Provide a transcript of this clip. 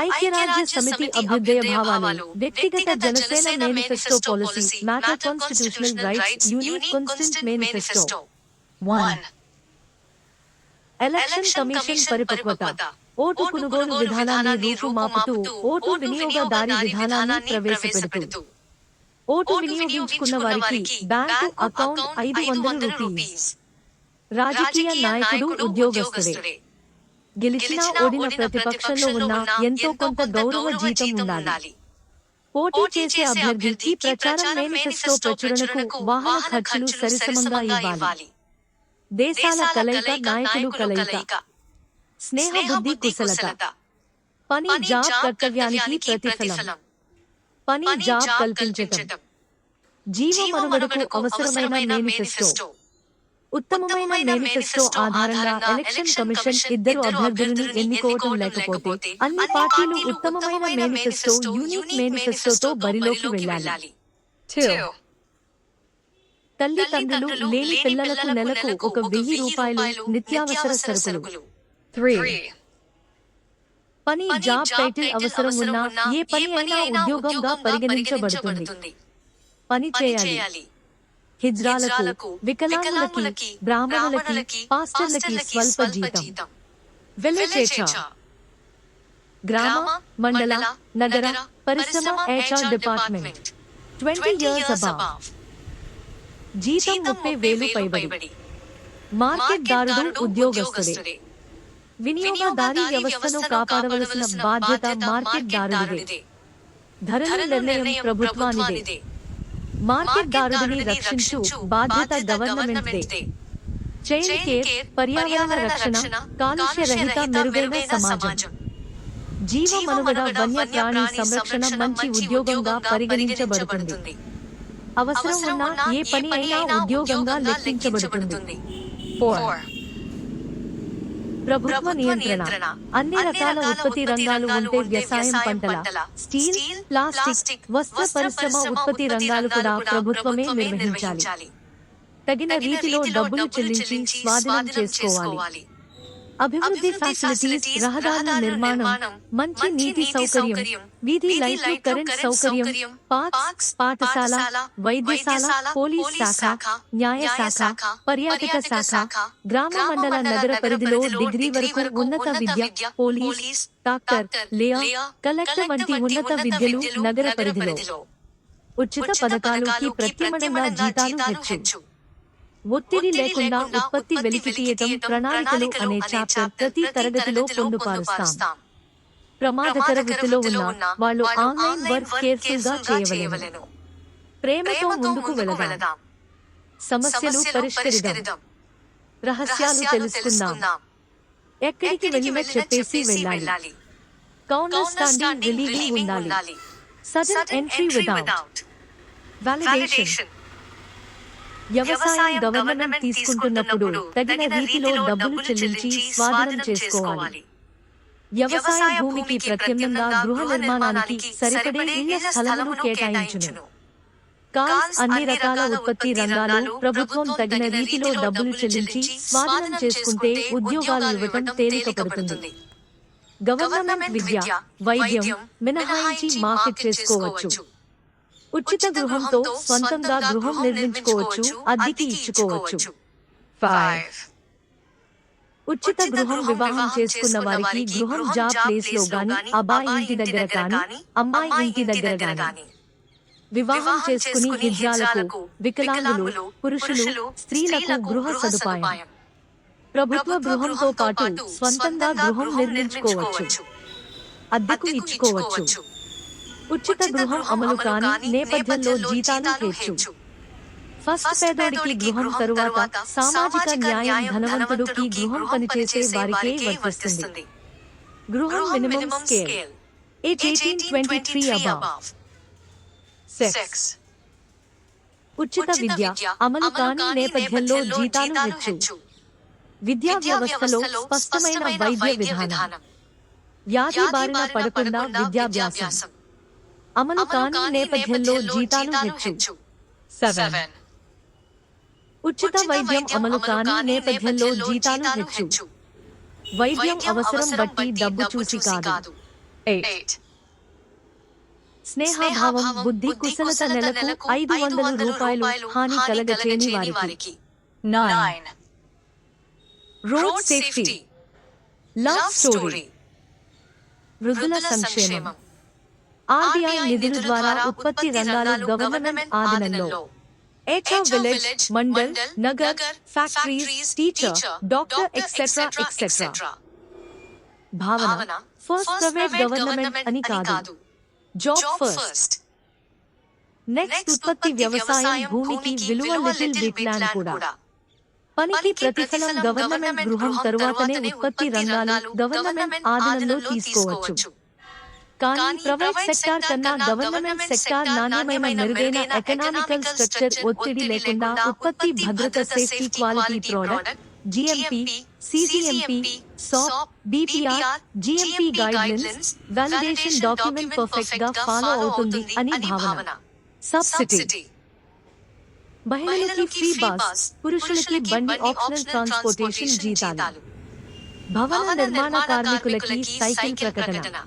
ఐక్యరాజ్య సమితి అభ్యుదయ భావాలు వ్యక్తిగత Janasena manifesto policy matter constitutional rights unique constant manifesto 1 election commission పరిపక్వత ఓటు కొనుగోలు విధానాన్ని రూపుమాపుతూ ఓటు వినియోగదారి విధానాన్ని ప్రవేశపెడుతూ ఓటు వినియోగించుకున్న వారికి బ్యాంకు అకౌంట్ 500 రూపీస్ రాజకీయ నాయకుడు ఉద్యోగస్తుడే గెలిచినా ఓడిన ప్రతిపక్షంలో ఉన్న ఎంతో కొంత గౌరవ జీతం ఉండాలి పోటీ చేసే అభ్యర్థికి ప్రచారం మేనిఫెస్టో ప్రచురణకు వాహన ఖర్చులు సరిసమంగా ఇవ్వాలి దేశాల కలయిక నాయకులు కలయిక స్నేహ బుద్ధి కుశలత పని జాబ్ కర్తవ్యానికి ప్రతిఫలం పని జాబ్ కల్పించటం జీవ మనుగడకు అవసరమైన మేనిఫెస్టో ఉత్తమమైన మేనిఫెస్టో ఆధారంగా ఎలక్షన్ కమిషన్ ఇద్దరు అభ్యర్థులను ఎన్నుకోవటం లేకపోతే అన్ని పార్టీలు ఉత్తమమైన మేనిఫెస్టో యూనిక్ మేనిఫెస్టోతో బరిలోకి వెళ్ళాలి తల్లిదండ్రులు లేని పిల్లలకు నెలకు ఒక 1000 రూపాయలు నిత్యావసర సరుకులు 3 పని జాబ్ టైటిల్ అవసరం ఉన్న ఏ పని అయినా ఉద్యోగంగా పరిగణించబడుతుంది పని చేయాలి హిజ్రాలకు వికలాంగులకి బ్రాహ్మణులకి పాస్టర్లకి స్వల్ప జీతం విలేజ్ గ్రామ మండల నగర పరిశ్రమ HR డిపార్ట్మెంట్ 20 years above జీతం 30,000 పైబడి మార్కెట్ దారుడు ఉద్యోగస్తుడే వినియోగదారీ వ్యవస్థను కాపాడవలసిన బాధ్యత మార్కెట్ దారుడిదే ధరల నిర్ణయం ప్రభుత్వానిదే మార్కెట్ దారుడిని రక్షించు బాధ్యత గవర్నమెంట్దే చైల్డ్ కేర్ పర్యావరణ రక్షణ కాలుష్య రహిత మెరుగైన సమాజం జీవ మనుగడ వన్య ప్రాణి సంరక్షణ మంచి ఉద్యోగంగా పరిగణించబడుతుంది అవసరం ఉన్న ఏ పని అయినా ఉద్యోగంగా లెక్కించబడుతుంది 4 ప్రభుత్వ నియంత్రణ అన్ని రకాల ఉత్పత్తి రంగాలు ఉంటే వ్యవసాయం పంటల స్టీల్ ప్లాస్టిక్ వస్త్ర పరిశ్రమ ఉత్పత్తి రంగాలు కూడా ప్రభుత్వమే నిర్వహించాలి తగిన రీతిలో డబ్బులు చెల్లించి స్వాధీనం చేసుకోవాలి అభివృద్ధి ఫెసిలిటీస్ రహదారుల నిర్మాణం మంచి నీటి సౌకర్యం వీధి లైట్లు కరెంట్ సౌకర్యం పార్క్స్ పాఠశాల వైద్యశాల పోలీస్ శాఖ న్యాయ శాఖ పర్యాటక శాఖ గ్రామ మండల నగర పరిధిలో డిగ్రీ వరకు ఉన్నత విద్య పోలీస్ డాక్టర్ లేయర్ కలెక్టర్ వంటి ఉన్నత విద్యలు నగర పరిధిలో ఉచిత పథకాలకి ప్రత్యామ్నాయంగా జీతాలు హెచ్చు ఒత్తిడి లేకుండా ఉత్పత్తి వెలికితీయటం ప్రణాళికలు అనే చాప్టర్ ప్రతి తరగతిలో పొందుపరుస్తాం ప్రమాదకర వృత్తిలో ఉన్న వాళ్ళు ఆన్లైన్ వర్క్ కేర్ఫుల్ గా చేయవలెను ప్రేమతో ముందుకు వెళదాం సమస్యలు పరిష్కరిద్దాం రహస్యాలు తెలుసుకుందాం ఎక్కడికి వెళ్ళినా చెప్పేసి వెళ్ళాలి కౌంటర్ స్టాండింగ్ రిలీవింగ్ ఉండాలి సడన్ ఎంట్రీ వితౌట్ వాలిడేషన్ వ్యవసాయం గవర్నమెంట్ తీసుకుంటున్నప్పుడు తగిన రీతిలో డబ్బులు చెల్లించి స్వాధీనం చేసుకోవాలి వ్యవసాయ భూమికి ప్రత్యామ్నాయంగా గృహ నిర్మాణానికి సరిపడే ఇళ్ల స్థలాలను కేటాయించును కాల్స్ అన్ని రకాల ఉత్పత్తి రంగాలు ప్రభుత్వం తగిన రీతిలో డబ్బులు చెల్లించి స్వాధీనం చేసుకుంటే ఉద్యోగాలు ఇవ్వటం తేలిక పడుతుంది గవర్నమెంట్ విద్య వైద్యం మినహాయించి మార్కెట్ చేసుకోవచ్చు ఉచిత గృహంతో స్వంతంగా గృహం నిర్మించుకోవచ్చు అద్దెకి ఇచ్చుకోవచ్చు 5 ఉచిత గృహం వివాహం చేసుకున్న వారికి గృహం జాబ్ ప్లేస్ లో గాని అబ్బాయి ఇంటి దగ్గర గాని అమ్మాయి ఇంటి దగ్గర గాని వివాహం చేసుకుని హిజ్రాలకు వికలాంగులు పురుషులు స్త్రీలకు గృహ సదుపాయం ప్రభుత్వ గృహంతో పాటు స్వంతంగా గృహం నిర్మించుకోవచ్చు అద్దెకు ఇచ్చుకోవచ్చు ఉచిత గృహం అమలు కాని నేపథ్యంలో జీతాలు హెచ్చు ఫస్ట్ పేదోడికి గృహం తరువాత సామాజిక న్యాయం ధనవంతుడికి గృహం పనిచేసే వారికే వర్తిస్తుంది గృహం మినిమం స్కేల్ ఏజ్ 18-23 అబవ్ 6 ఉచిత విద్య అమలు కాని నేపథ్యంలో జీతాలు హెచ్చు విద్యా వ్యవస్థలో స్పష్టమైన వైద్య విధానం వ్యాధి బారిన పడకుండా విద్యాభ్యాసం అమలు కాని నేపథ్యంలో జీతాలు హెచ్చు 7 ఉచిత వైద్యం అమలు కాని నేపథ్యంలో జీతాలు హెచ్చు వైద్యం అవసరం బట్టి డబ్బు చూసి కాదు 8. స్నేహభావం బుద్ధి కుశలత నెలకు 500 రూపాయలు హాని కలగచేయని వారికి. 9. రోడ్ సేఫ్టీ లవ్ స్టోరీ వృద్ధుల సంక్షేమం ఆర్బీఐ నిధుల ద్వారా ఉత్పత్తి రంగాలు గవర్నమెంట్ ఆధీనంలో ఏటా village mandal Nagar factories teacher doctor etcetera. భావన ఫస్ట్ ప్రైవేట్ గవర్నమెంట్ అని కాదు, జాబ్ ఫస్ట్. నెక్స్ట్ ఉత్పత్తి వ్యవసాయం భూమికి విలువ లిటిల్ బిట్ ల్యాండ్ కూడా. పనికి ప్రతిఫలం గవర్నమెంట్ గృహం తరువాతనే ఉత్పత్తి రంగాలు గవర్నమెంట్ ఆధీనంలో తీసుకోవచ్చు. కానీ ప్రైవేట్ సెక్టార్ కన్నా గవర్నమెంట్ సెక్టార్ నాణ్యమైన మెరుగైన ఎకనామికల్ స్ట్రక్చర్ ఒత్తిడి లేకుండా ఉత్పత్తి భద్రత safety quality product GMP, CGMP, SOP, BPR, GMP guidelines validation document perfect గా ఫాలో అవుతుంది అని భావన. సబ్సిడీ మహిళలకి ఫ్రీ బస్, పురుషులకి బండి ఆప్షనల్ ట్రాన్స్పోర్టేషన్ జీతాలు. భవన నిర్మాణ కార్మికులకి సైకిల్ ప్రకటన.